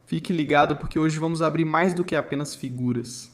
Fique ligado porque hoje vamos abrir mais do que apenas figuras.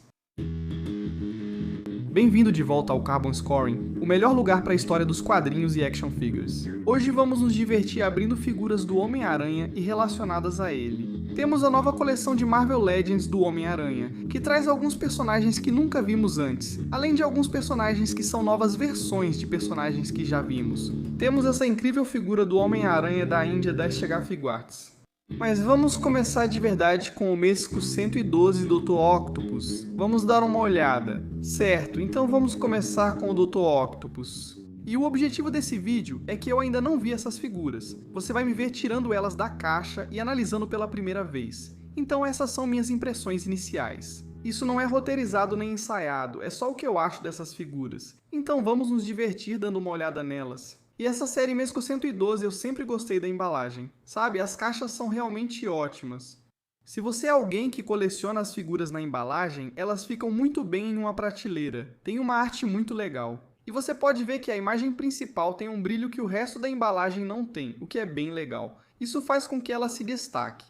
Bem-vindo de volta ao Carbon Scoring, o melhor lugar para a história dos quadrinhos e action figures. Hoje vamos nos divertir abrindo figuras do Homem-Aranha e relacionadas a ele. Temos a nova coleção de Marvel Legends do Homem-Aranha, que traz alguns personagens que nunca vimos antes, além de alguns personagens que são novas versões de personagens que já vimos. Temos essa incrível figura do Homem-Aranha da Índia das Figuarts. Mas vamos começar de verdade com o Mesco 112 Dr. Octopus. Vamos dar uma olhada. Certo, então vamos começar com o Dr. Octopus. E o objetivo desse vídeo é que eu ainda não vi essas figuras. Você vai me ver tirando elas da caixa e analisando pela primeira vez. Então essas são minhas impressões iniciais. Isso não é roteirizado nem ensaiado, é só o que eu acho dessas figuras. Então vamos nos divertir dando uma olhada nelas. E essa série Mesco 112 eu sempre gostei da embalagem. Sabe, as caixas são realmente ótimas. Se você é alguém que coleciona as figuras na embalagem, elas ficam muito bem em uma prateleira. Tem uma arte muito legal. E você pode ver que a imagem principal tem um brilho que o resto da embalagem não tem, o que é bem legal. Isso faz com que ela se destaque.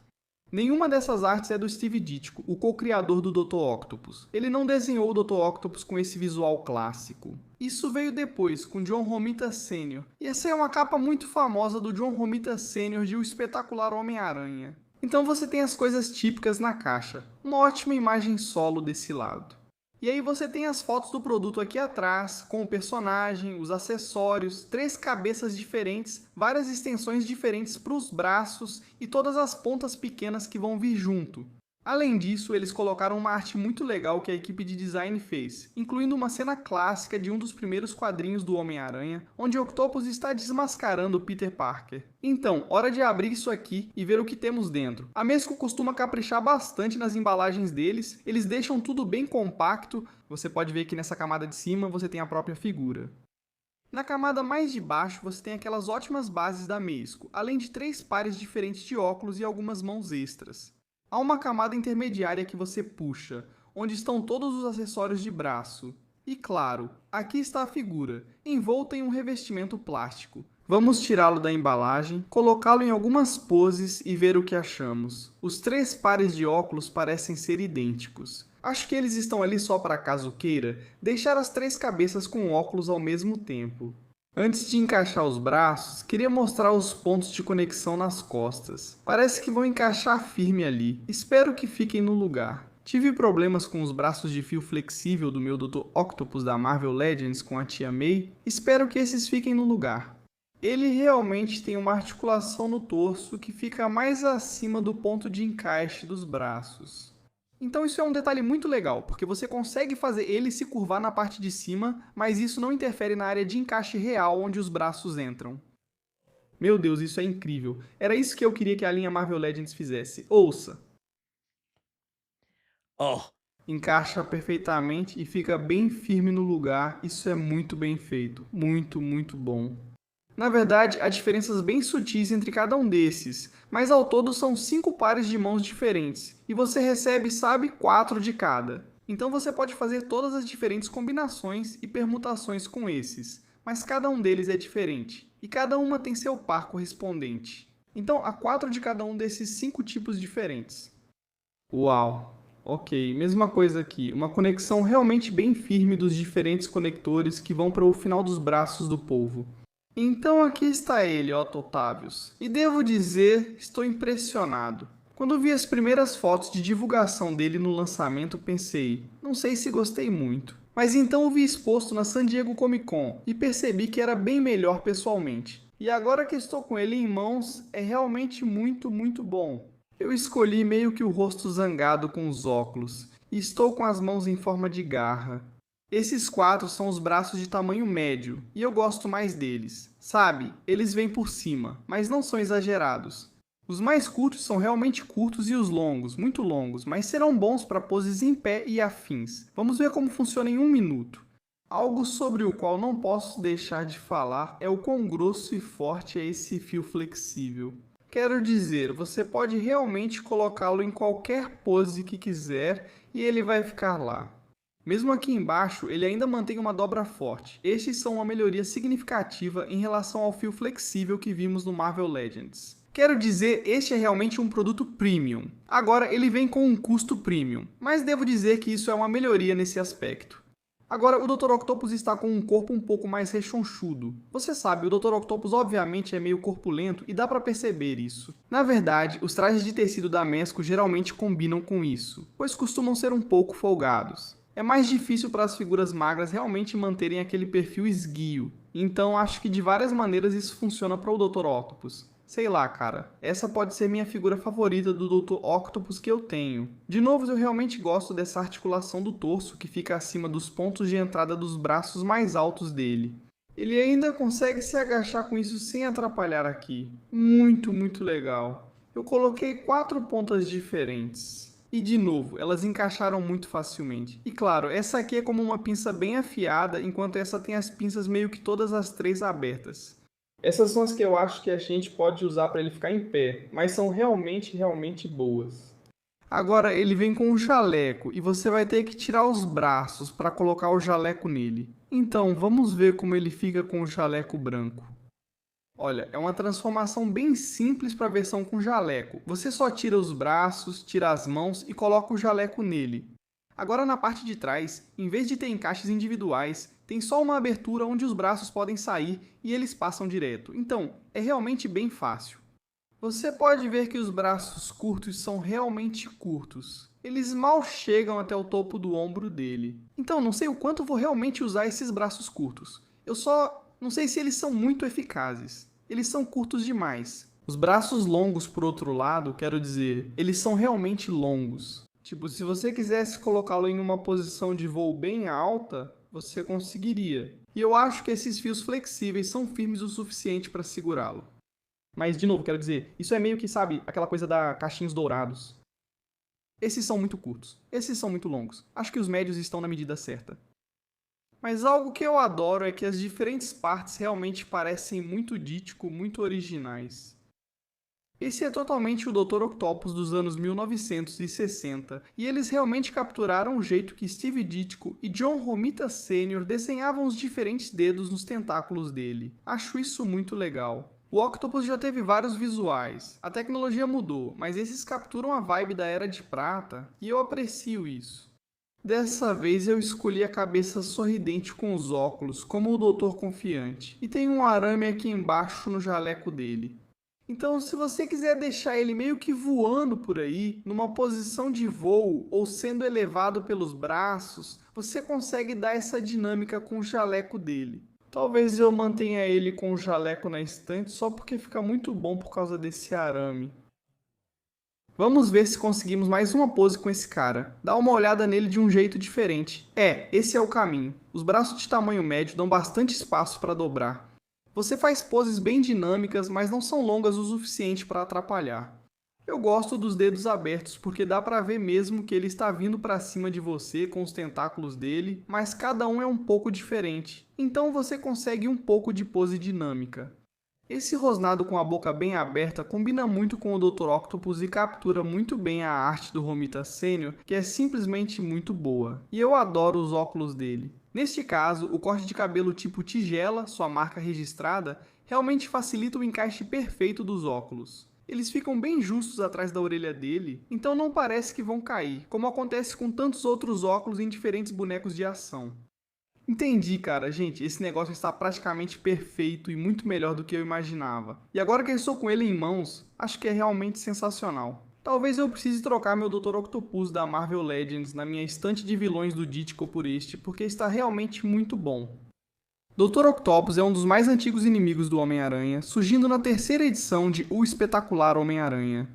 Nenhuma dessas artes é do Steve Ditko, o co-criador do Dr. Octopus. Ele não desenhou o Dr. Octopus com esse visual clássico. Isso veio depois, com John Romita Sr. E essa é uma capa muito famosa do John Romita Sr. de O Espetacular Homem-Aranha. Então você tem as coisas típicas na caixa. Uma ótima imagem solo desse lado. E aí você tem as fotos do produto aqui atrás, com o personagem, os acessórios, 3 cabeças diferentes, várias extensões diferentes para os braços e todas as pontas pequenas que vão vir junto. Além disso, eles colocaram uma arte muito legal que a equipe de design fez, incluindo uma cena clássica de um dos primeiros quadrinhos do Homem-Aranha, onde Octopus está desmascarando Peter Parker. Então, hora de abrir isso aqui e ver o que temos dentro. A Mesco costuma caprichar bastante nas embalagens deles, eles deixam tudo bem compacto, você pode ver que nessa camada de cima você tem a própria figura. Na camada mais de baixo você tem aquelas ótimas bases da Mesco, além de 3 pares diferentes de óculos e algumas mãos extras. Há uma camada intermediária que você puxa, onde estão todos os acessórios de braço. E claro, aqui está a figura, envolta em um revestimento plástico. Vamos tirá-lo da embalagem, colocá-lo em algumas poses e ver o que achamos. Os 3 pares de óculos parecem ser idênticos. Acho que eles estão ali só para caso queira deixar as 3 cabeças com óculos ao mesmo tempo. Antes de encaixar os braços, queria mostrar os pontos de conexão nas costas. Parece que vão encaixar firme ali. Espero que fiquem no lugar. Tive problemas com os braços de fio flexível do meu Dr. Octopus da Marvel Legends com a Tia May. Espero que esses fiquem no lugar. Ele realmente tem uma articulação no torso que fica mais acima do ponto de encaixe dos braços. Então isso é um detalhe muito legal, porque você consegue fazer ele se curvar na parte de cima, mas isso não interfere na área de encaixe real onde os braços entram. Meu Deus, isso é incrível. Era isso que eu queria que a linha Marvel Legends fizesse. Ouça! Oh, Encaixa perfeitamente e fica bem firme no lugar. Isso é muito bem feito. Muito, muito bom. Na verdade, há diferenças bem sutis entre cada um desses, mas ao todo são 5 pares de mãos diferentes, e você recebe, sabe, 4 de cada. Então você pode fazer todas as diferentes combinações e permutações com esses, mas cada um deles é diferente, e cada uma tem seu par correspondente. Então há 4 de cada um desses 5 tipos diferentes. Uau! Ok, mesma coisa aqui, uma conexão realmente bem firme dos diferentes conectores que vão para o final dos braços do polvo. Então aqui está ele, Otto Octavius. E devo dizer, estou impressionado. Quando vi as primeiras fotos de divulgação dele no lançamento, pensei, não sei se gostei muito. Mas então o vi exposto na San Diego Comic Con e percebi que era bem melhor pessoalmente. E agora que estou com ele em mãos, é realmente muito, muito bom. Eu escolhi meio que o rosto zangado com os óculos, e estou com as mãos em forma de garra. Esses 4 são os braços de tamanho médio, e eu gosto mais deles. Sabe, eles vêm por cima, mas não são exagerados. Os mais curtos são realmente curtos e os longos, muito longos, mas serão bons para poses em pé e afins. Vamos ver como funciona em 1 minuto. Algo sobre o qual não posso deixar de falar é o quão grosso e forte é esse fio flexível. Quero dizer, você pode realmente colocá-lo em qualquer pose que quiser e ele vai ficar lá. Mesmo aqui embaixo, ele ainda mantém uma dobra forte. Estes são uma melhoria significativa em relação ao fio flexível que vimos no Marvel Legends. Quero dizer, este é realmente um produto premium. Agora, ele vem com um custo premium, mas devo dizer que isso é uma melhoria nesse aspecto. Agora, o Dr. Octopus está com um corpo um pouco mais rechonchudo. Você sabe, o Dr. Octopus obviamente é meio corpulento e dá pra perceber isso. Na verdade, os trajes de tecido da Mesco geralmente combinam com isso, pois costumam ser um pouco folgados. É mais difícil para as figuras magras realmente manterem aquele perfil esguio, então acho que de várias maneiras isso funciona para o Dr. Octopus. Sei lá, cara, essa pode ser minha figura favorita do Dr. Octopus que eu tenho. De novo, eu realmente gosto dessa articulação do torso que fica acima dos pontos de entrada dos braços mais altos dele. Ele ainda consegue se agachar com isso sem atrapalhar aqui. Muito legal. Eu coloquei 4 pontas diferentes. E de novo, elas encaixaram muito facilmente. E claro, essa aqui é como uma pinça bem afiada, enquanto essa tem as pinças meio que todas as 3 abertas. Essas são as que eu acho que a gente pode usar para ele ficar em pé, mas são realmente boas. Agora ele vem com um jaleco e você vai ter que tirar os braços para colocar o jaleco nele. Então vamos ver como ele fica com o jaleco branco. Olha, é uma transformação bem simples para a versão com jaleco. Você só tira os braços, tira as mãos e coloca o jaleco nele. Agora na parte de trás, em vez de ter encaixes individuais, tem só uma abertura onde os braços podem sair e eles passam direto. Então, é realmente bem fácil. Você pode ver que os braços curtos são realmente curtos. Eles mal chegam até o topo do ombro dele. Então, não sei o quanto vou realmente usar esses braços curtos. Eu só não sei se eles são muito eficazes. Eles são curtos demais. Os braços longos, por outro lado, quero dizer, eles são realmente longos. Tipo, se você quisesse colocá-lo em uma posição de voo bem alta, você conseguiria. E eu acho que esses fios flexíveis são firmes o suficiente para segurá-lo. Mas, de novo, quero dizer, isso é meio que, sabe, aquela coisa da cachinhos dourados. Esses são muito curtos. Esses são muito longos. Acho que os médios estão na medida certa. Mas algo que eu adoro é que as diferentes partes realmente parecem muito Dítico, muito originais. Esse é totalmente o Dr. Octopus dos anos 1960, e eles realmente capturaram o jeito que Steve Ditko e John Romita Sr. desenhavam os diferentes dedos nos tentáculos dele. Acho isso muito legal. O Octopus já teve vários visuais, a tecnologia mudou, mas esses capturam a vibe da Era de Prata, e eu aprecio isso. Dessa vez eu escolhi a cabeça sorridente com os óculos, como o Doutor Confiante, e tem um arame aqui embaixo no jaleco dele. Então, se você quiser deixar ele meio que voando por aí, numa posição de voo ou sendo elevado pelos braços, você consegue dar essa dinâmica com o jaleco dele. Talvez eu mantenha ele com o jaleco na estante só porque fica muito bom por causa desse arame. Vamos ver se conseguimos mais uma pose com esse cara. Dá uma olhada nele de um jeito diferente. Esse é o caminho. Os braços de tamanho médio dão bastante espaço para dobrar. Você faz poses bem dinâmicas, mas não são longas o suficiente para atrapalhar. Eu gosto dos dedos abertos porque dá para ver mesmo que ele está vindo para cima de você com os tentáculos dele, mas cada um é um pouco diferente, então você consegue um pouco de pose dinâmica. Esse rosnado com a boca bem aberta combina muito com o Dr. Octopus e captura muito bem a arte do Romita Sr., que é simplesmente muito boa, e eu adoro os óculos dele. Neste caso, o corte de cabelo tipo tigela, sua marca registrada, realmente facilita o encaixe perfeito dos óculos. Eles ficam bem justos atrás da orelha dele, então não parece que vão cair, como acontece com tantos outros óculos em diferentes bonecos de ação. Entendi, cara. Gente, esse negócio está praticamente perfeito e muito melhor do que eu imaginava. E agora que eu estou com ele em mãos, acho que é realmente sensacional. Talvez eu precise trocar meu Dr. Octopus da Marvel Legends na minha estante de vilões do Ditko por este, porque está realmente muito bom. Dr. Octopus é um dos mais antigos inimigos do Homem-Aranha, surgindo na terceira edição de O Espetacular Homem-Aranha.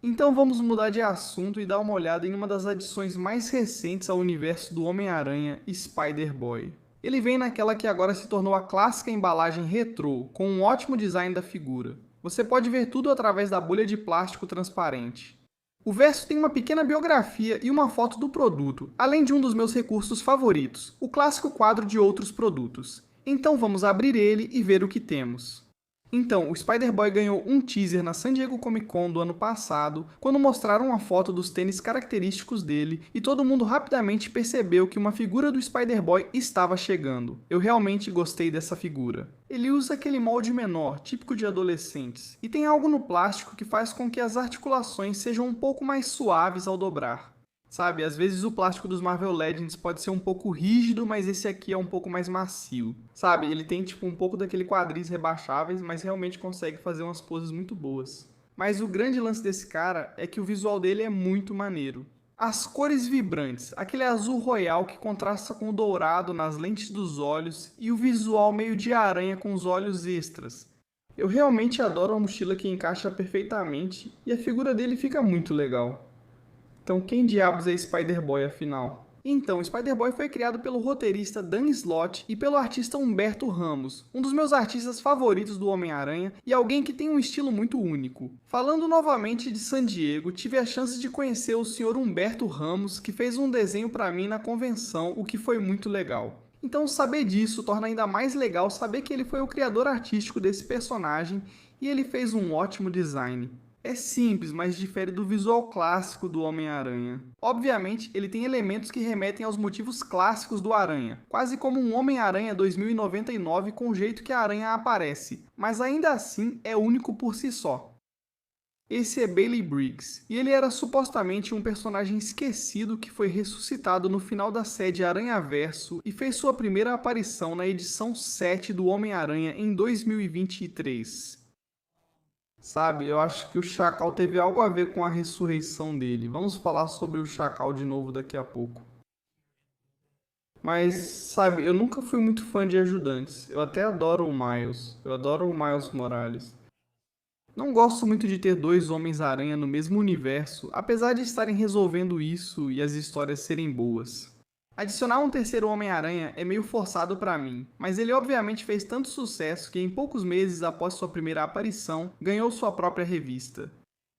Então vamos mudar de assunto e dar uma olhada em uma das adições mais recentes ao universo do Homem-Aranha, Spider-Boy. Ele vem naquela que agora se tornou a clássica embalagem retrô, com um ótimo design da figura. Você pode ver tudo através da bolha de plástico transparente. O verso tem uma pequena biografia e uma foto do produto, além de um dos meus recursos favoritos, o clássico quadro de outros produtos. Então vamos abrir ele e ver o que temos. Então, o Spider-Boy ganhou um teaser na San Diego Comic Con do ano passado, quando mostraram uma foto dos tênis característicos dele e todo mundo rapidamente percebeu que uma figura do Spider-Boy estava chegando. Eu realmente gostei dessa figura. Ele usa aquele molde menor, típico de adolescentes, e tem algo no plástico que faz com que as articulações sejam um pouco mais suaves ao dobrar. Sabe, às vezes o plástico dos Marvel Legends pode ser um pouco rígido, mas esse aqui é um pouco mais macio. Sabe, ele tem tipo um pouco daquele quadris rebaixáveis, mas realmente consegue fazer umas poses muito boas. Mas o grande lance desse cara é que o visual dele é muito maneiro. As cores vibrantes, aquele azul royal que contrasta com o dourado nas lentes dos olhos e o visual meio de aranha com os olhos extras. Eu realmente adoro a mochila que encaixa perfeitamente e a figura dele fica muito legal. Então, quem diabos é Spider-Boy, afinal? Então, Spider-Boy foi criado pelo roteirista Dan Slott e pelo artista Humberto Ramos, um dos meus artistas favoritos do Homem-Aranha e alguém que tem um estilo muito único. Falando novamente de San Diego, tive a chance de conhecer o Sr. Humberto Ramos, que fez um desenho para mim na convenção, o que foi muito legal. Então, saber disso torna ainda mais legal saber que ele foi o criador artístico desse personagem e ele fez um ótimo design. É simples, mas difere do visual clássico do Homem-Aranha. Obviamente, ele tem elementos que remetem aos motivos clássicos do Aranha, quase como um Homem-Aranha 2099 com o jeito que a aranha aparece, mas ainda assim é único por si só. Esse é Bailey Briggs, e ele era supostamente um personagem esquecido que foi ressuscitado no final da série Aranhaverso e fez sua primeira aparição na edição 7 do Homem-Aranha em 2023. Sabe, eu acho que o Chacal teve algo a ver com a ressurreição dele. Vamos falar sobre o Chacal de novo daqui a pouco. Mas, sabe, eu nunca fui muito fã de ajudantes. Eu até adoro o Miles. Eu adoro o Miles Morales. Não gosto muito de ter dois Homens-Aranha no mesmo universo, apesar de estarem resolvendo isso e as histórias serem boas. Adicionar um terceiro Homem-Aranha é meio forçado pra mim, mas ele obviamente fez tanto sucesso que em poucos meses após sua primeira aparição, ganhou sua própria revista.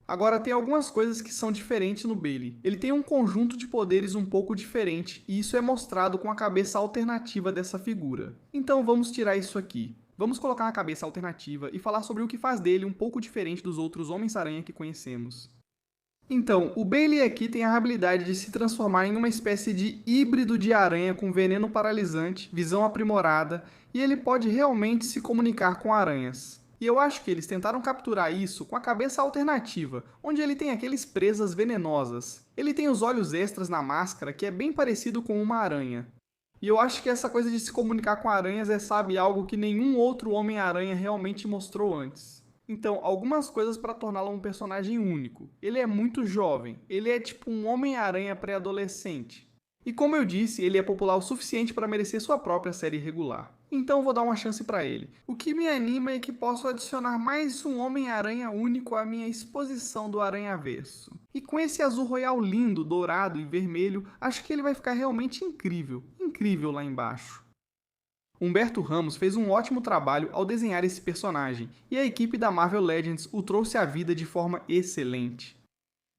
Agora tem algumas coisas que são diferentes no Bailey. Ele tem um conjunto de poderes um pouco diferente, e isso é mostrado com a cabeça alternativa dessa figura. Então vamos tirar isso aqui. Vamos colocar uma cabeça alternativa e falar sobre o que faz dele um pouco diferente dos outros Homens-Aranha que conhecemos. Então, o Bailey aqui tem a habilidade de se transformar em uma espécie de híbrido de aranha com veneno paralisante, visão aprimorada, e ele pode realmente se comunicar com aranhas. E eu acho que eles tentaram capturar isso com a cabeça alternativa, onde ele tem aqueles presas venenosas. Ele tem os olhos extras na máscara, que é bem parecido com uma aranha. E eu acho que essa coisa de se comunicar com aranhas é, sabe, algo que nenhum outro Homem-Aranha realmente mostrou antes. Então, algumas coisas para torná-lo um personagem único. Ele é muito jovem, ele é tipo um Homem-Aranha pré-adolescente. E como eu disse, ele é popular o suficiente para merecer sua própria série regular. Então vou dar uma chance para ele. O que me anima é que posso adicionar mais um Homem-Aranha único à minha exposição do Aranhaverso. E com esse azul royal lindo, dourado e vermelho, acho que ele vai ficar realmente incrível. Incrível lá embaixo. Humberto Ramos fez um ótimo trabalho ao desenhar esse personagem, e a equipe da Marvel Legends o trouxe à vida de forma excelente.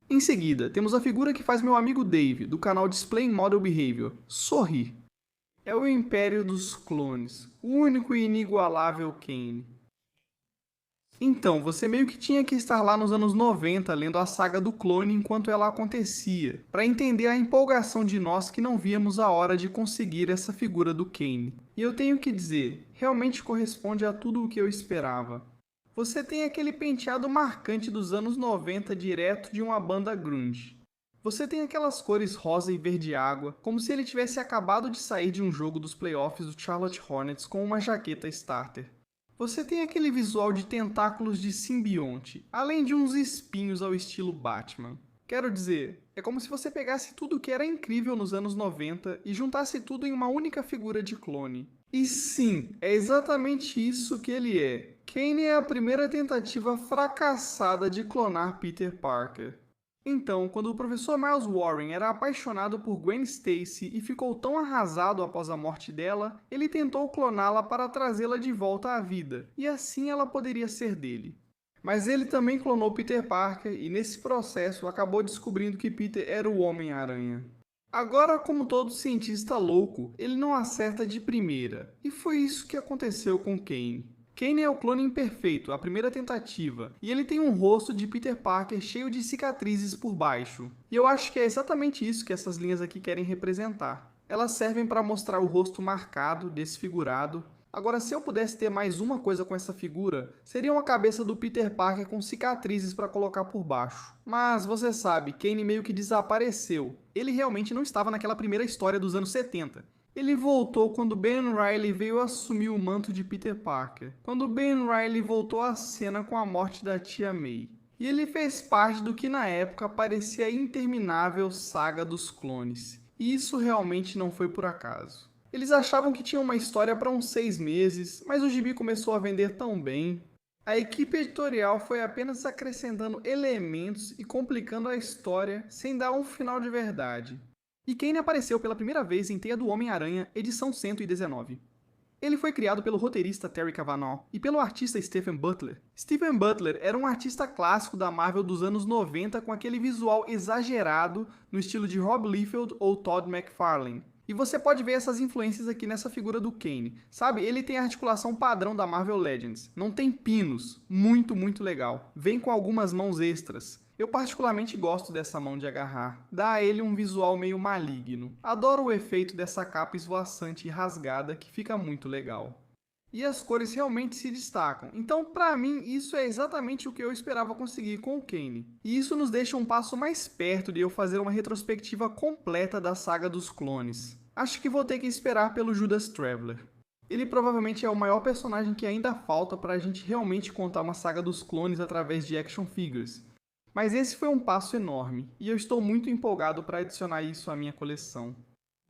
Em seguida, temos a figura que faz meu amigo Dave, do canal Displaying Model Behavior, sorrir. É o Império dos Clones, o único e inigualável Kane. Então, você meio que tinha que estar lá nos anos 90 lendo a saga do clone enquanto ela acontecia, para entender a empolgação de nós que não víamos a hora de conseguir essa figura do Kane. E eu tenho que dizer, realmente corresponde a tudo o que eu esperava. Você tem aquele penteado marcante dos anos 90 direto de uma banda grunge. Você tem aquelas cores rosa e verde água, como se ele tivesse acabado de sair de um jogo dos playoffs do Charlotte Hornets com uma jaqueta starter. Você tem aquele visual de tentáculos de simbionte, além de uns espinhos ao estilo Batman. Quero dizer, é como se você pegasse tudo que era incrível nos anos 90 e juntasse tudo em uma única figura de clone. E sim, é exatamente isso que ele é. Kane é a primeira tentativa fracassada de clonar Peter Parker. Então, quando o professor Miles Warren era apaixonado por Gwen Stacy e ficou tão arrasado após a morte dela, ele tentou cloná-la para trazê-la de volta à vida, e assim ela poderia ser dele. Mas ele também clonou Peter Parker e nesse processo acabou descobrindo que Peter era o Homem-Aranha. Agora, como todo cientista louco, ele não acerta de primeira, e foi isso que aconteceu com Kane. Kane é o clone imperfeito, a primeira tentativa, e ele tem um rosto de Peter Parker cheio de cicatrizes por baixo. E eu acho que é exatamente isso que essas linhas aqui querem representar. Elas servem para mostrar o rosto marcado, desfigurado. Agora, se eu pudesse ter mais uma coisa com essa figura, seria uma cabeça do Peter Parker com cicatrizes para colocar por baixo. Mas você sabe, Kane meio que desapareceu. Ele realmente não estava naquela primeira história dos anos 70. Ele voltou quando Ben Reilly veio assumir o manto de Peter Parker, quando Ben Reilly voltou à cena com a morte da tia May. E ele fez parte do que na época parecia a interminável saga dos clones. E isso realmente não foi por acaso. Eles achavam que tinha uma história para uns 6 meses, mas o gibi começou a vender tão bem. A equipe editorial foi apenas acrescentando elementos e complicando a história sem dar um final de verdade. E Kane apareceu pela primeira vez em Teia do Homem-Aranha, edição 119. Ele foi criado pelo roteirista Terry Cavanagh e pelo artista Stephen Butler. Stephen Butler era um artista clássico da Marvel dos anos 90 com aquele visual exagerado no estilo de Rob Liefeld ou Todd McFarlane. E você pode ver essas influências aqui nessa figura do Kane. Sabe, ele tem a articulação padrão da Marvel Legends. Não tem pinos. Muito legal. Vem com algumas mãos extras. Eu particularmente gosto dessa mão de agarrar. Dá a ele um visual meio maligno. Adoro o efeito dessa capa esvoaçante e rasgada que fica muito legal. E as cores realmente se destacam. Então, pra mim, isso é exatamente o que eu esperava conseguir com o Kane. E isso nos deixa um passo mais perto de eu fazer uma retrospectiva completa da saga dos clones. Acho que vou ter que esperar pelo Judas Traveler. Ele provavelmente é o maior personagem que ainda falta pra gente realmente contar uma saga dos clones através de action figures. Mas esse foi um passo enorme, e eu estou muito empolgado para adicionar isso à minha coleção.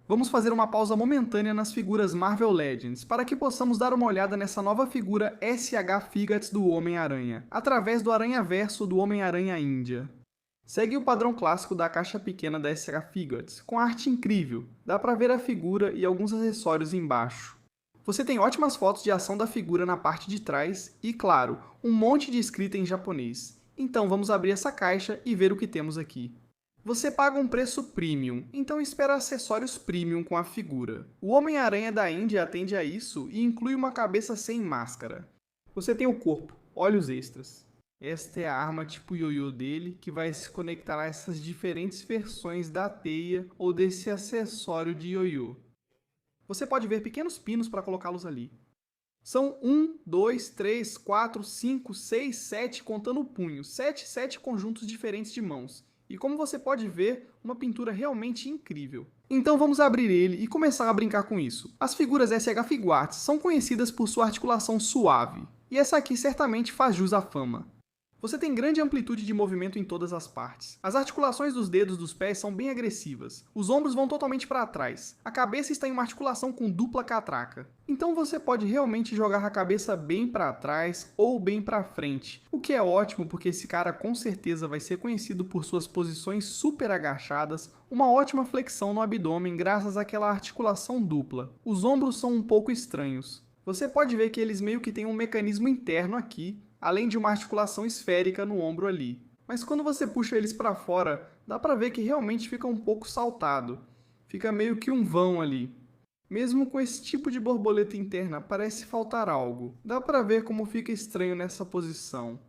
Vamos fazer uma pausa momentânea nas figuras Marvel Legends, para que possamos dar uma olhada nessa nova figura SH Figuarts do Homem-Aranha, através do Aranhaverso do Homem-Aranha Índia. Segue o padrão clássico da caixa pequena da SH Figuarts, com arte incrível, dá para ver a figura e alguns acessórios embaixo. Você tem ótimas fotos de ação da figura na parte de trás e, claro, um monte de escrita em japonês. Então vamos abrir essa caixa e ver o que temos aqui. Você paga um preço premium, então espera acessórios premium com a figura. O Homem-Aranha da Índia atende a isso e inclui uma cabeça sem máscara. Você tem o corpo, olhos extras. Esta é a arma tipo ioiô dele, que vai se conectar a essas diferentes versões da teia ou desse acessório de ioiô. Você pode ver pequenos pinos para colocá-los ali. São 1, 2, 3, 4, 5, 6, 7, contando o punho, 7 conjuntos diferentes de mãos. E como você pode ver, uma pintura realmente incrível. Então vamos abrir ele e começar a brincar com isso. As figuras SH Figuarts são conhecidas por sua articulação suave, e essa aqui certamente faz jus à fama. Você tem grande amplitude de movimento em todas as partes. As articulações dos dedos dos pés são bem agressivas. Os ombros vão totalmente para trás. A cabeça está em uma articulação com dupla catraca. Então você pode realmente jogar a cabeça bem para trás ou bem para frente. O que é ótimo porque esse cara com certeza vai ser conhecido por suas posições super agachadas, uma ótima flexão no abdômen graças àquela articulação dupla. Os ombros são um pouco estranhos. Você pode ver que eles meio que têm um mecanismo interno aqui, além de uma articulação esférica no ombro ali. Mas quando você puxa eles para fora, dá para ver que realmente fica um pouco saltado. Fica meio que um vão ali. Mesmo com esse tipo de borboleta interna, parece faltar algo. Dá para ver como fica estranho nessa posição.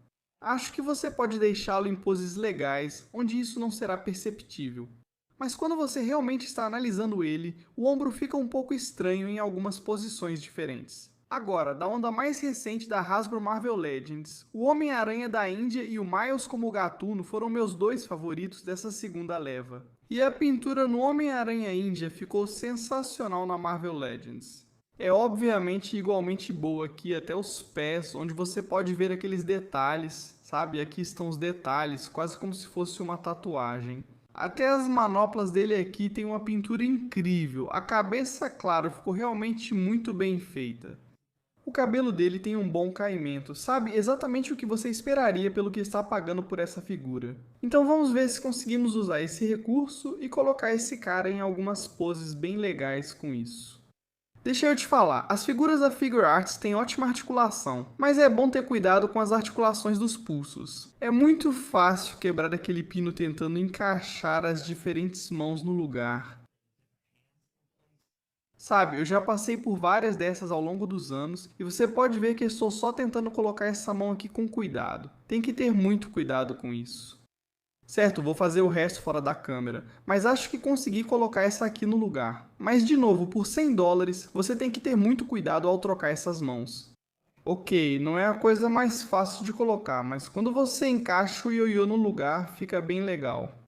Acho que você pode deixá-lo em poses legais, onde isso não será perceptível. Mas quando você realmente está analisando ele, o ombro fica um pouco estranho em algumas posições diferentes. Agora, da onda mais recente da Hasbro Marvel Legends, o Homem-Aranha da Índia e o Miles como Gatuno foram meus dois favoritos dessa segunda leva. E a pintura no Homem-Aranha Índia ficou sensacional na Marvel Legends. É obviamente igualmente boa aqui até os pés, onde você pode ver aqueles detalhes, sabe? Aqui estão os detalhes, quase como se fosse uma tatuagem. Até as manoplas dele aqui tem uma pintura incrível. A cabeça, claro, ficou realmente muito bem feita. O cabelo dele tem um bom caimento, sabe exatamente o que você esperaria pelo que está pagando por essa figura. Então vamos ver se conseguimos usar esse recurso e colocar esse cara em algumas poses bem legais com isso. Deixa eu te falar, as figuras da Figuarts têm ótima articulação, mas é bom ter cuidado com as articulações dos pulsos. É muito fácil quebrar aquele pino tentando encaixar as diferentes mãos no lugar. Sabe, eu já passei por várias dessas ao longo dos anos e você pode ver que estou só tentando colocar essa mão aqui com cuidado. Tem que ter muito cuidado com isso. Certo, vou fazer o resto fora da câmera, mas acho que consegui colocar essa aqui no lugar. Mas de novo, por $100, você tem que ter muito cuidado ao trocar essas mãos. Ok, não é a coisa mais fácil de colocar, mas quando você encaixa o ioiô no lugar, fica bem legal.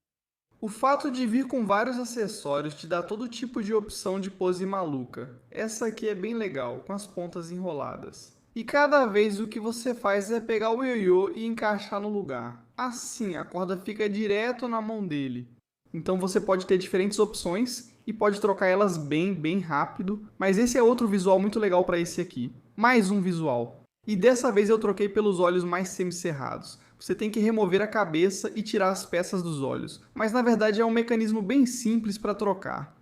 O fato de vir com vários acessórios te dá todo tipo de opção de pose maluca. Essa aqui é bem legal, com as pontas enroladas. E cada vez o que você faz é pegar o ioiô e encaixar no lugar. Assim, a corda fica direto na mão dele. Então você pode ter diferentes opções e pode trocar elas bem rápido, mas esse é outro visual muito legal para esse aqui. Mais um visual. E dessa vez eu troquei pelos olhos mais semicerrados. Você tem que remover a cabeça e tirar as peças dos olhos, mas na verdade é um mecanismo bem simples para trocar.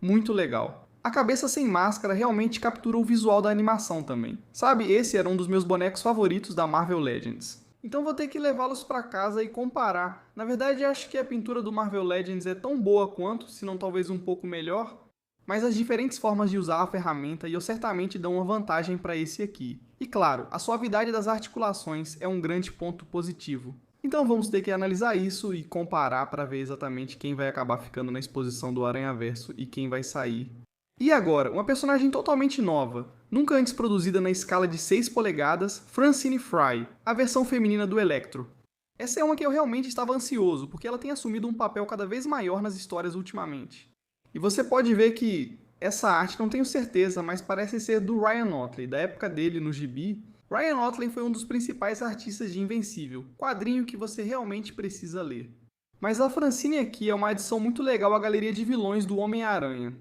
Muito legal. A cabeça sem máscara realmente captura o visual da animação também. Sabe, esse era um dos meus bonecos favoritos da Marvel Legends. Então vou ter que levá-los para casa e comparar. Na verdade acho que a pintura do Marvel Legends é tão boa quanto, se não talvez um pouco melhor, mas as diferentes formas de usar a ferramenta eu certamente dão uma vantagem para esse aqui. E claro, a suavidade das articulações é um grande ponto positivo. Então vamos ter que analisar isso e comparar para ver exatamente quem vai acabar ficando na exposição do Aranhaverso e quem vai sair. E agora, uma personagem totalmente nova, nunca antes produzida na escala de 6 polegadas, Francine Fry, a versão feminina do Electro. Essa é uma que eu realmente estava ansioso, porque ela tem assumido um papel cada vez maior nas histórias ultimamente. E você pode ver que essa arte, não tenho certeza, mas parece ser do Ryan Ottley, da época dele no gibi. Ryan Ottley foi um dos principais artistas de Invencível, quadrinho que você realmente precisa ler. Mas a Francine aqui é uma adição muito legal à galeria de vilões do Homem-Aranha.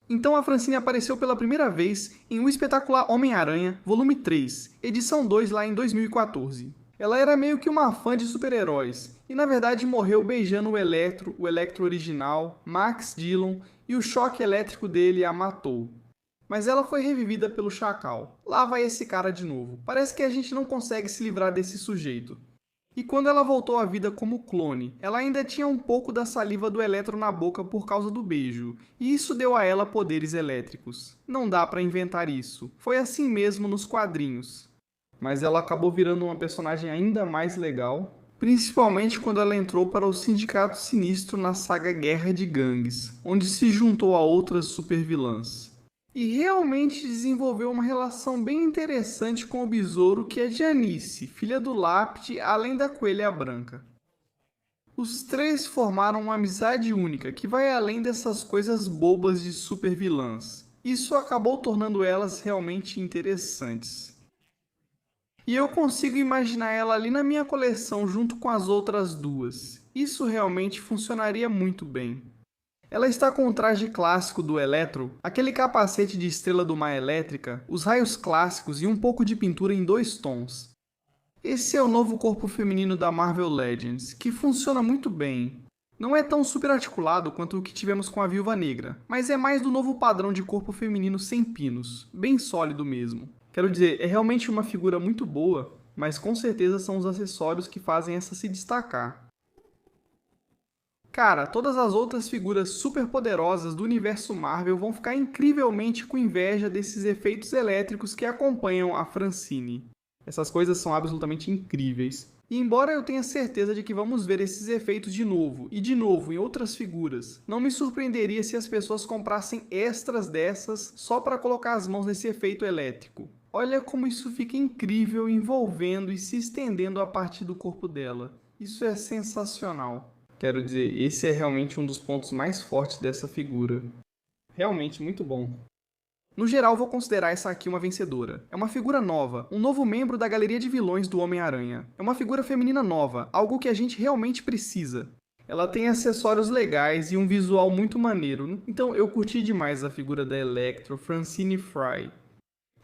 Então a Francine apareceu pela primeira vez em O Espetacular Homem-Aranha, volume 3, edição 2 lá em 2014. Ela era meio que uma fã de super-heróis, e na verdade morreu beijando o Electro original, Max Dillon, e o choque elétrico dele a matou. Mas ela foi revivida pelo Chacal. Lá vai esse cara de novo. Parece que a gente não consegue se livrar desse sujeito. E quando ela voltou à vida como clone, ela ainda tinha um pouco da saliva do Electro na boca por causa do beijo, e isso deu a ela poderes elétricos. Não dá pra inventar isso. Foi assim mesmo nos quadrinhos. Mas ela acabou virando uma personagem ainda mais legal, principalmente quando ela entrou para o Sindicato Sinistro na saga Guerra de Gangues, onde se juntou a outras supervilãs. E realmente desenvolveu uma relação bem interessante com o besouro que é Janice, filha do Lápide, além da Coelha Branca. Os três formaram uma amizade única, que vai além dessas coisas bobas de supervilãs. Isso acabou tornando elas realmente interessantes. E eu consigo imaginar ela ali na minha coleção junto com as outras duas. Isso realmente funcionaria muito bem. Ela está com o traje clássico do Electro, aquele capacete de estrela do mar elétrica, os raios clássicos e um pouco de pintura em 2 tons. Esse é o novo corpo feminino da Marvel Legends, que funciona muito bem. Não é tão super articulado quanto o que tivemos com a Viúva Negra, mas é mais do novo padrão de corpo feminino sem pinos, bem sólido mesmo. Quero dizer, é realmente uma figura muito boa, mas com certeza são os acessórios que fazem essa se destacar. Cara, todas as outras figuras super poderosas do universo Marvel vão ficar incrivelmente com inveja desses efeitos elétricos que acompanham a Francine. Essas coisas são absolutamente incríveis. E embora eu tenha certeza de que vamos ver esses efeitos de novo, e de novo em outras figuras, não me surpreenderia se as pessoas comprassem extras dessas só para colocar as mãos nesse efeito elétrico. Olha como isso fica incrível envolvendo e se estendendo a partir do corpo dela. Isso é sensacional. Quero dizer, esse é realmente um dos pontos mais fortes dessa figura. Realmente muito bom. No geral, vou considerar essa aqui uma vencedora. É uma figura nova, um novo membro da galeria de vilões do Homem-Aranha. É uma figura feminina nova, algo que a gente realmente precisa. Ela tem acessórios legais e um visual muito maneiro, então eu curti demais a figura da Electro, Francine Fry.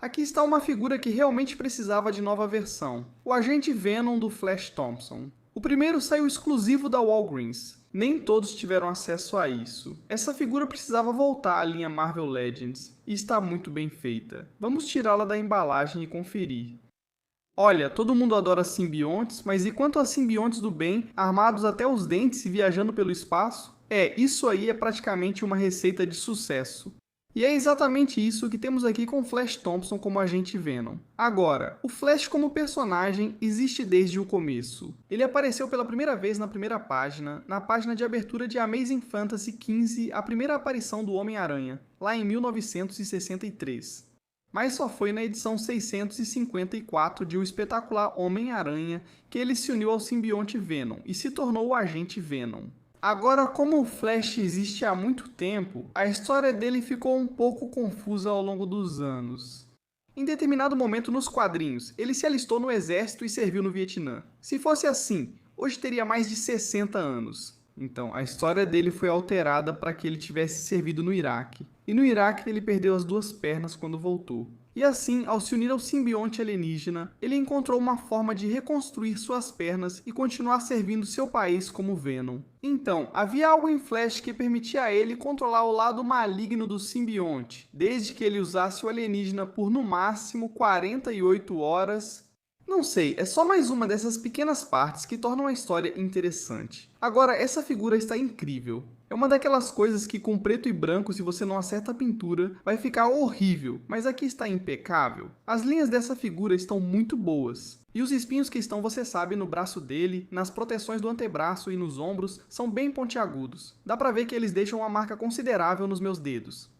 Aqui está uma figura que realmente precisava de nova versão, o Agente Venom do Flash Thompson. O primeiro saiu exclusivo da Walgreens. Nem todos tiveram acesso a isso. Essa figura precisava voltar à linha Marvel Legends, e está muito bem feita. Vamos tirá-la da embalagem e conferir. Olha, todo mundo adora simbiontes, mas e quanto a simbiontes do bem, armados até os dentes e viajando pelo espaço? Isso aí é praticamente uma receita de sucesso. E é exatamente isso que temos aqui com Flash Thompson como agente Venom. Agora, o Flash como personagem existe desde o começo. Ele apareceu pela primeira vez na primeira página, na página de abertura de Amazing Fantasy XV, a primeira aparição do Homem-Aranha, lá em 1963. Mas só foi na edição 654 de O Espetacular Homem-Aranha que ele se uniu ao simbionte Venom e se tornou o agente Venom. Agora, como o Flash existe há muito tempo, a história dele ficou um pouco confusa ao longo dos anos. Em determinado momento nos quadrinhos, ele se alistou no exército e serviu no Vietnã. Se fosse assim, hoje teria mais de 60 anos. Então, a história dele foi alterada para que ele tivesse servido no Iraque. E no Iraque ele perdeu as 2 pernas quando voltou. E assim, ao se unir ao simbionte alienígena, ele encontrou uma forma de reconstruir suas pernas e continuar servindo seu país como Venom. Então, havia algo em Flash que permitia a ele controlar o lado maligno do simbionte, desde que ele usasse o alienígena por no máximo 48 horas. Não sei, é só mais uma dessas pequenas partes que tornam a história interessante. Agora, essa figura está incrível. É uma daquelas coisas que com preto e branco, se você não acerta a pintura, vai ficar horrível, mas aqui está impecável. As linhas dessa figura estão muito boas. E os espinhos que estão, você sabe, no braço dele, nas proteções do antebraço e nos ombros, são bem pontiagudos. Dá pra ver que eles deixam uma marca considerável nos meus dedos.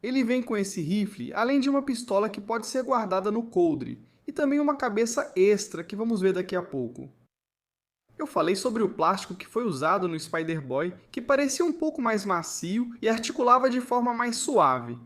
Ele vem com esse rifle, além de uma pistola que pode ser guardada no coldre, e também uma cabeça extra que vamos ver daqui a pouco. Eu falei sobre o plástico que foi usado no Spider-Boy, que parecia um pouco mais macio e articulava de forma mais suave.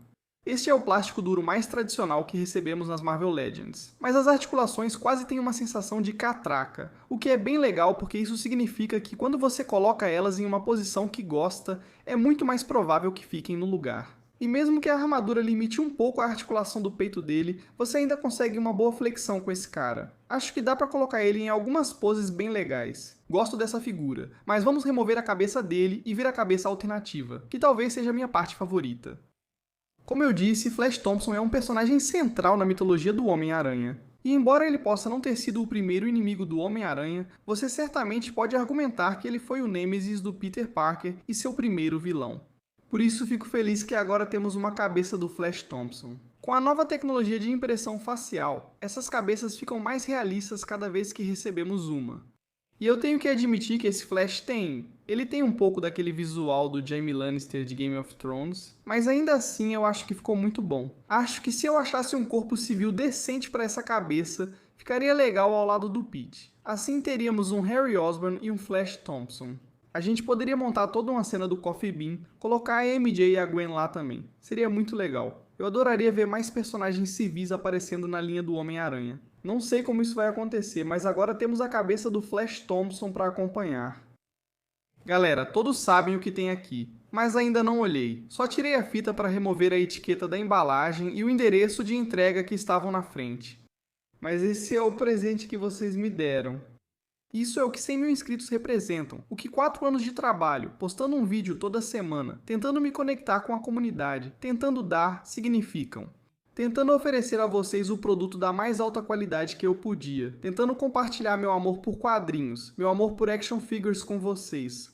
Este é o plástico duro mais tradicional que recebemos nas Marvel Legends, mas as articulações quase têm uma sensação de catraca, o que é bem legal porque isso significa que quando você coloca elas em uma posição que gosta, é muito mais provável que fiquem no lugar. E mesmo que a armadura limite um pouco a articulação do peito dele, você ainda consegue uma boa flexão com esse cara. Acho que dá pra colocar ele em algumas poses bem legais. Gosto dessa figura, mas vamos remover a cabeça dele e ver a cabeça alternativa, que talvez seja a minha parte favorita. Como eu disse, Flash Thompson é um personagem central na mitologia do Homem-Aranha. E embora ele possa não ter sido o primeiro inimigo do Homem-Aranha, você certamente pode argumentar que ele foi o nêmesis do Peter Parker e seu primeiro vilão. Por isso fico feliz que agora temos uma cabeça do Flash Thompson. Com a nova tecnologia de impressão facial, essas cabeças ficam mais realistas cada vez que recebemos uma. E eu tenho que admitir que esse Flash ele tem um pouco daquele visual do Jaime Lannister de Game of Thrones, mas ainda assim eu acho que ficou muito bom. Acho que se eu achasse um corpo civil decente para essa cabeça, ficaria legal ao lado do Pete. Assim teríamos um Harry Osborn e um Flash Thompson. A gente poderia montar toda uma cena do Coffee Bean, colocar a MJ e a Gwen lá também. Seria muito legal. Eu adoraria ver mais personagens civis aparecendo na linha do Homem-Aranha. Não sei como isso vai acontecer, mas agora temos a cabeça do Flash Thompson para acompanhar. Galera, todos sabem o que tem aqui, mas ainda não olhei. Só tirei a fita para remover a etiqueta da embalagem e o endereço de entrega que estavam na frente. Mas esse é o presente que vocês me deram. Isso é o que 100 mil inscritos representam, o que 4 anos de trabalho, postando um vídeo toda semana, tentando me conectar com a comunidade, tentando dar, significam. Tentando oferecer a vocês o produto da mais alta qualidade que eu podia, tentando compartilhar meu amor por quadrinhos, meu amor por action figures com vocês.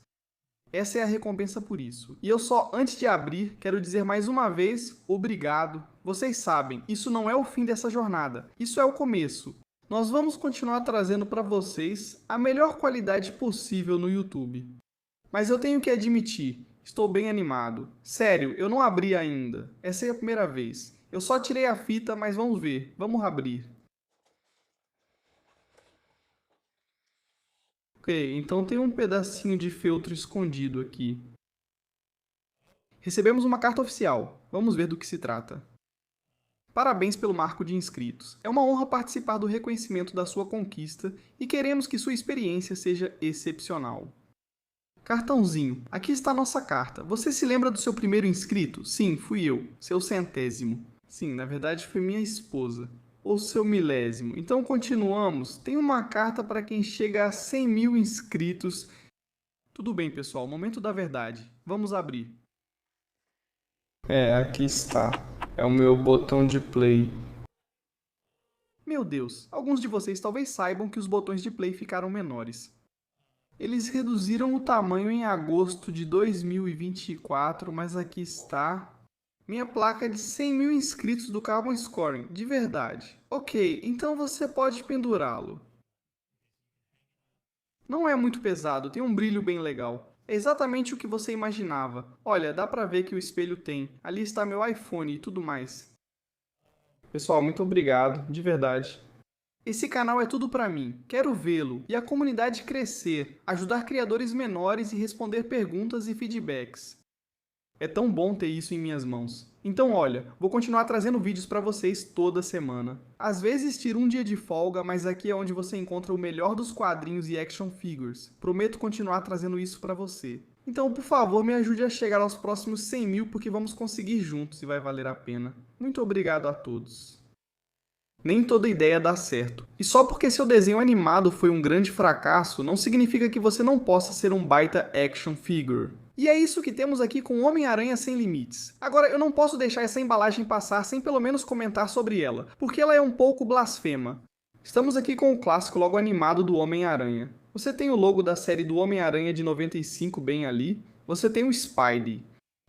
Essa é a recompensa por isso. E eu só, antes de abrir, quero dizer mais uma vez, obrigado. Vocês sabem, isso não é o fim dessa jornada, isso é o começo. Nós vamos continuar trazendo para vocês a melhor qualidade possível no YouTube. Mas eu tenho que admitir, estou bem animado. Sério, eu não abri ainda. Essa é a primeira vez. Eu só tirei a fita, mas vamos ver. Vamos abrir. Ok, então tem um pedacinho de feltro escondido aqui. Recebemos uma carta oficial. Vamos ver do que se trata. Parabéns pelo marco de inscritos. É uma honra participar do reconhecimento da sua conquista e queremos que sua experiência seja excepcional. Cartãozinho. Aqui está a nossa carta. Você se lembra do seu primeiro inscrito? Sim, fui eu. Seu 100º. Sim, na verdade foi minha esposa. Ou seu 1000º. Então continuamos. Tem uma carta para quem chega a 100 mil inscritos. Tudo bem, pessoal. Momento da verdade. Vamos abrir. Aqui está. É o meu botão de play. Meu Deus, alguns de vocês talvez saibam que os botões de play ficaram menores. Eles reduziram o tamanho em agosto de 2024, mas aqui está. Minha placa é de 100 mil inscritos do Carbon Scoring, de verdade. Ok, então você pode pendurá-lo. Não é muito pesado, tem um brilho bem legal. É exatamente o que você imaginava. Olha, dá pra ver que o espelho tem. Ali está meu iPhone e tudo mais. Pessoal, muito obrigado, de verdade. Esse canal é tudo pra mim. Quero vê-lo e a comunidade crescer, ajudar criadores menores e responder perguntas e feedbacks. É tão bom ter isso em minhas mãos. Então olha, vou continuar trazendo vídeos pra vocês toda semana. Às vezes tiro um dia de folga, mas aqui é onde você encontra o melhor dos quadrinhos e action figures. Prometo continuar trazendo isso pra você. Então, por favor, me ajude a chegar aos próximos 100 mil, porque vamos conseguir juntos e vai valer a pena. Muito obrigado a todos. Nem toda ideia dá certo. E só porque seu desenho animado foi um grande fracasso, não significa que você não possa ser um baita action figure. E é isso que temos aqui com Homem-Aranha Sem Limites. Agora, eu não posso deixar essa embalagem passar sem pelo menos comentar sobre ela, porque ela é um pouco blasfema. Estamos aqui com o clássico logo animado do Homem-Aranha. Você tem o logo da série do Homem-Aranha de 95 bem ali, você tem o Spidey.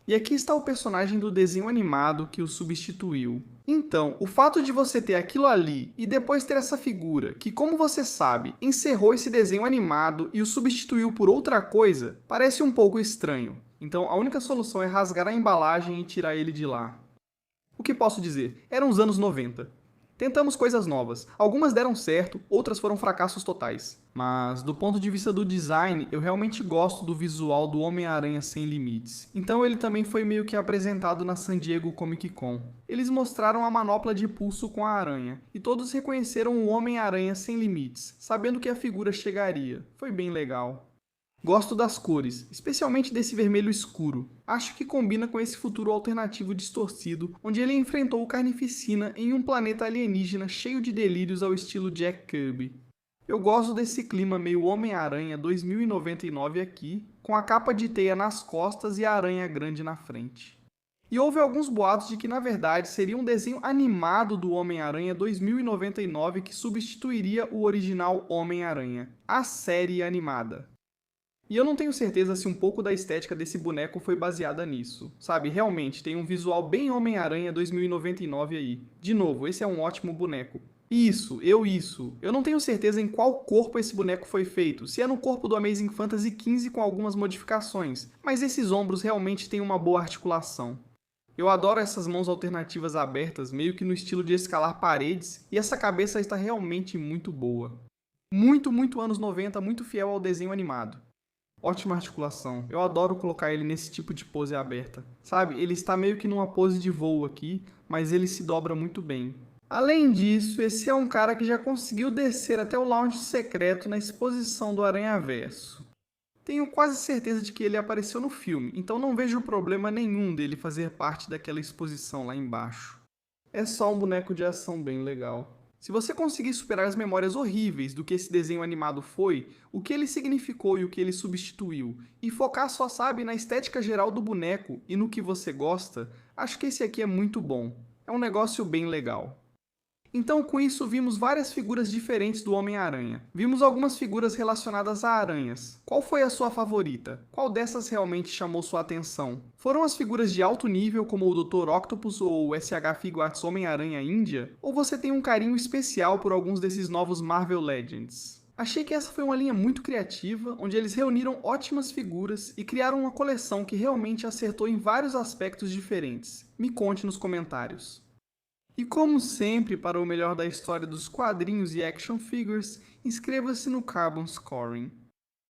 E aqui está o personagem do desenho animado que o substituiu. Então, o fato de você ter aquilo ali e depois ter essa figura, que como você sabe, encerrou esse desenho animado e o substituiu por outra coisa, parece um pouco estranho. Então a única solução é rasgar a embalagem e tirar ele de lá. O que posso dizer? Eram os anos 90. Tentamos coisas novas. Algumas deram certo, outras foram fracassos totais. Mas, do ponto de vista do design, eu realmente gosto do visual do Homem-Aranha Sem Limites. Então ele também foi meio que apresentado na San Diego Comic Con. Eles mostraram a manopla de pulso com a aranha, e todos reconheceram o Homem-Aranha Sem Limites, sabendo que a figura chegaria. Foi bem legal. Gosto das cores, especialmente desse vermelho escuro. Acho que combina com esse futuro alternativo distorcido, onde ele enfrentou o Carnificina em um planeta alienígena cheio de delírios ao estilo Jack Kirby. Eu gosto desse clima meio Homem-Aranha 2099 aqui, com a capa de teia nas costas e a aranha grande na frente. E houve alguns boatos de que na verdade seria um desenho animado do Homem-Aranha 2099 que substituiria o original Homem-Aranha, a série animada. E eu não tenho certeza se um pouco da estética desse boneco foi baseada nisso. Sabe, realmente, tem um visual bem Homem-Aranha 2099 aí. De novo, esse é um ótimo boneco. Isso. Eu não tenho certeza em qual corpo esse boneco foi feito, se é no corpo do Amazing Fantasy XV com algumas modificações, mas esses ombros realmente têm uma boa articulação. Eu adoro essas mãos alternativas abertas, meio que no estilo de escalar paredes, e essa cabeça está realmente muito boa. Muito anos 90, muito fiel ao desenho animado. Ótima articulação. Eu adoro colocar ele nesse tipo de pose aberta. Sabe, ele está meio que numa pose de voo aqui, mas ele se dobra muito bem. Além disso, esse é um cara que já conseguiu descer até o lounge secreto na exposição do Aranhaverso. Tenho quase certeza de que ele apareceu no filme, então não vejo problema nenhum dele fazer parte daquela exposição lá embaixo. É só um boneco de ação bem legal. Se você conseguir superar as memórias horríveis do que esse desenho animado foi, o que ele significou e o que ele substituiu, e focar só, sabe, na estética geral do boneco e no que você gosta, acho que esse aqui é muito bom. É um negócio bem legal. Então, com isso, vimos várias figuras diferentes do Homem-Aranha. Vimos algumas figuras relacionadas a aranhas. Qual foi a sua favorita? Qual dessas realmente chamou sua atenção? Foram as figuras de alto nível, como o Dr. Octopus ou o SH Figuarts Homem-Aranha Índia? Ou você tem um carinho especial por alguns desses novos Marvel Legends? Achei que essa foi uma linha muito criativa, onde eles reuniram ótimas figuras e criaram uma coleção que realmente acertou em vários aspectos diferentes. Me conte nos comentários. E como sempre, para o melhor da história dos quadrinhos e action figures, inscreva-se no Carbon Scoring.